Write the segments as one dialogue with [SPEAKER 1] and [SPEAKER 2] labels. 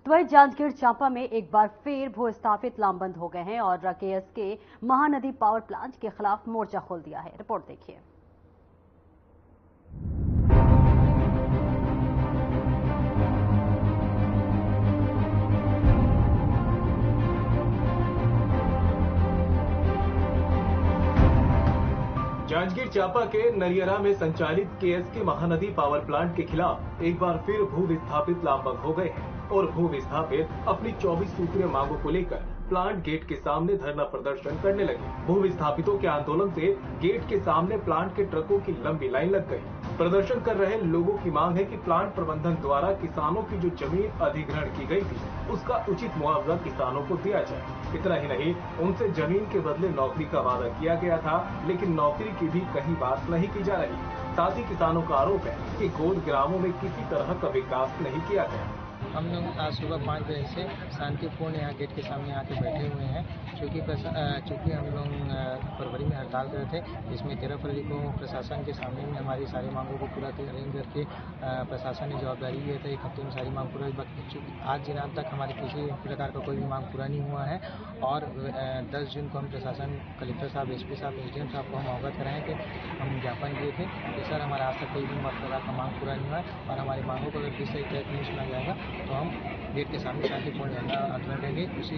[SPEAKER 1] वहीं जांजगीर चांपा में एक बार फिर भू-स्थापित लामबंद हो गए हैं और केएसके महानदी पावर प्लांट के खिलाफ मोर्चा खोल दिया है। रिपोर्ट देखिए।
[SPEAKER 2] जांजगीर चांपा के नरियरा में संचालित केएसके महानदी पावर प्लांट के खिलाफ एक बार फिर भू विस्थापित लामबंद हो गए हैं और भू विस्थापित अपनी 24 सूत्रीय मांगों को लेकर प्लांट गेट के सामने धरना प्रदर्शन करने लगे। भू विस्थापितों के आंदोलन से गेट के सामने प्लांट के ट्रकों की लंबी लाइन लग गई। प्रदर्शन कर रहे लोगों की मांग है कि प्लांट प्रबंधन द्वारा किसानों की जो जमीन अधिग्रहण की गई थी उसका उचित मुआवजा किसानों को दिया जाए। इतना ही नहीं, उनसे जमीन के बदले नौकरी का वादा किया गया था, लेकिन नौकरी की भी कहीं बात नहीं की जा रही। साथ ही किसानों का आरोप है कि गोद ग्रामों में किसी तरह का विकास नहीं किया गया।
[SPEAKER 3] हम लोग आज सुबह 5 बजे से शांतिपूर्ण यहाँ गेट के सामने आके बैठे हुए हैं, चूँकि हम लोग फरवरी में हड़ताल कर रहे थे, जिसमें 13 फरवरी को प्रशासन के सामने में हमारी सारी मांगों को पूरा करके प्रशासन ने जवाबदारी लिया था 1 हफ्ते में सारी मांग पूरा। चूँकि आज दिन तक हमारे किसी प्रकार का कोई भी मांग पूरा नहीं हुआ है और 10 जून को हम प्रशासन कलेक्टर साहब, एसपी साहब, एसडीएम साहब को हम अवगत कराएं कि हम ज्ञापन दिए थे कि सर हमारा आज तक कोई भी प्रकार का मांग पूरा नहीं हुआ है और हमारी मांगों को अगर किसी तहत नहीं सुना जाएगा तो हम गेट के सामने शांतिपूर्ण धरना आंदोलन करेंगे। उसी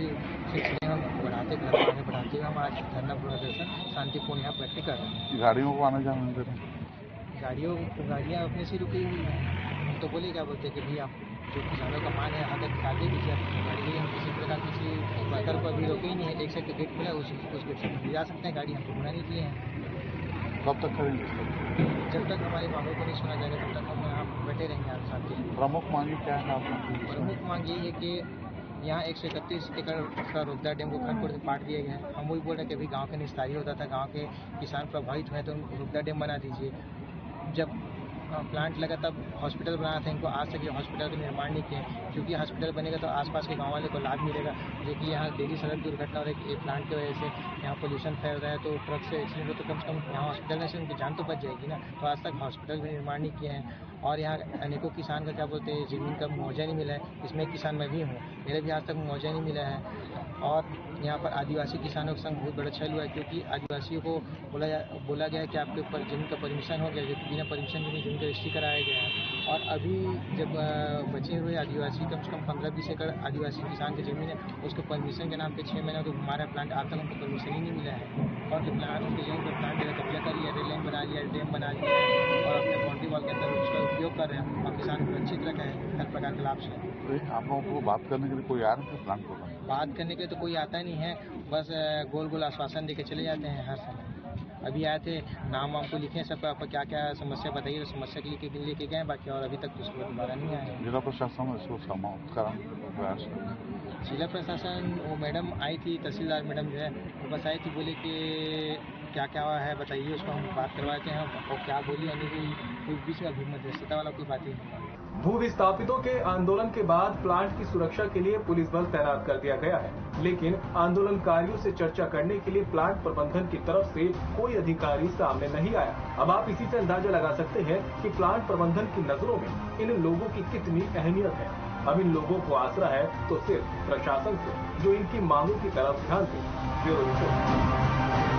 [SPEAKER 3] सिलसिले में हम आगे बढ़ाते हुए हम आज धरना प्रदर्शन शांतिपूर्ण यहाँ प्रैक्टिस कर रहे हैं।
[SPEAKER 4] गाड़ियों को आने जाने दे रहे हैं?
[SPEAKER 3] गाड़ियाँ अपने से रुकी हुई हैं। हम तो बोले क्या बोलते हैं कि भैया जो किसानों का मांग है यहाँ तक निकाल दीजिए गाड़ी के लिए। हम किसी प्रकार किसी वर्कर को अभी रोके ही नहीं है। एक साइड का गेट खुला है, उस गेट से ले जा सकते हैं गाड़ी, हम तो गुना नहीं किए हैं।
[SPEAKER 4] कब तक करेंगे?
[SPEAKER 3] जब तक हमारी मांगों को नहीं सुना जाएगा तब तक हम यहाँ बैठे रहेंगे आप साथ ही।
[SPEAKER 4] प्रमुख मांग क्या है आपकी?
[SPEAKER 3] प्रमुख मांग यही है कि यहाँ 131 एकड़ का रोहदा डैम को खनपुर से पाट दिया गया है। हम वही बोल रहे हैं कि अभी गांव के निस्तारी होता था, गांव के किसान प्रभावित हुए तो रोहदा डैम बना दीजिए। जब प्लांट लगा तब हॉस्पिटल बनाया था, इनको आज तक ये हॉस्पिटल का निर्माण नहीं किया, क्योंकि हॉस्पिटल बनेगा तो आसपास के गांव वाले को लाभ मिलेगा। जो कि यहाँ डेली सड़क दुर्घटना हो रही है प्लांट की वजह से, यहाँ पोल्यूशन फैल रहा है तो ट्रक से एक्सीडेंट हो तो कम से कम यहाँ हॉस्पिटल में से उनकी जान तो बच जाएगी ना। तो आज तक हॉस्पिटल भी निर्माण नहीं किए हैं और यहाँ अनेकों किसान का क्या बोलते हैं ज़मीन का मुआवजा नहीं मिला है। इसमें एक किसान मैं भी हूँ, मेरे भी आज तक मुआवजा नहीं मिला है। और यहाँ पर आदिवासी किसानों के संग बहुत बड़ा छल हुआ है, क्योंकि आदिवासियों को बोला गया है कि आपके ऊपर जमीन का परमिशन हो गया, जो बिना परमिशन के जमीन का रजिस्ट्री कराया गया है। और अभी जब बचे हुए आदिवासी कम से कम 15-20 एकड़ आदिवासी किसान की ज़मीन है, उसको परमिशन के नाम पे 6 महीना तो हमारा प्लांट आज तक उनको परमिशन ही नहीं मिला है। और जो प्लांट उनके जमीन पर प्लांट कब्जा कर लिया, रेल लाइन बना लिया, डैम बना लिया और अपने बाउंड्री वॉल के अंदर उसका उपयोग कर रहे हैं और किसान को वंचित रखा है हर प्रकार के लाभ से।
[SPEAKER 4] आप लोगों को बात करने के लिए कोई आ रहा है प्लांट को?
[SPEAKER 3] बात करने के लिए तो कोई आता नहीं है, बस गोल गोल आश्वासन देके चले जाते हैं हर समय। अभी आए थे, नाम वाम को लिखे, सब आपको क्या क्या समस्या बताइए, तो समस्या के लेके गए बाकी, और अभी तक तो उसको दोबारा नहीं आए।
[SPEAKER 4] जिला प्रशासन इसको समाप्त कराने का प्रयास कर?
[SPEAKER 3] जिला प्रशासन वो मैडम आई थी, तहसीलदार मैडम जो है वो बस आई थी, बोले कि क्या क्या है बताइए, उसको हम बात करवाते हैं और क्या बोली कोई बीच में मध्यस्थता वाला कोई बात ही नहीं।
[SPEAKER 2] भू विस्थापितों के आंदोलन के बाद प्लांट की सुरक्षा के लिए पुलिस बल तैनात कर दिया गया है, लेकिन आंदोलनकारियों से चर्चा करने के लिए प्लांट प्रबंधन की तरफ से कोई अधिकारी सामने नहीं आया। अब आप इसी से अंदाजा लगा सकते हैं कि प्लांट प्रबंधन की नजरों में इन लोगों की कितनी अहमियत है। अब इन लोगों को आसरा है तो सिर्फ प्रशासन से, जो इनकी मांगों की तरफ ध्यान दे। Bureau report.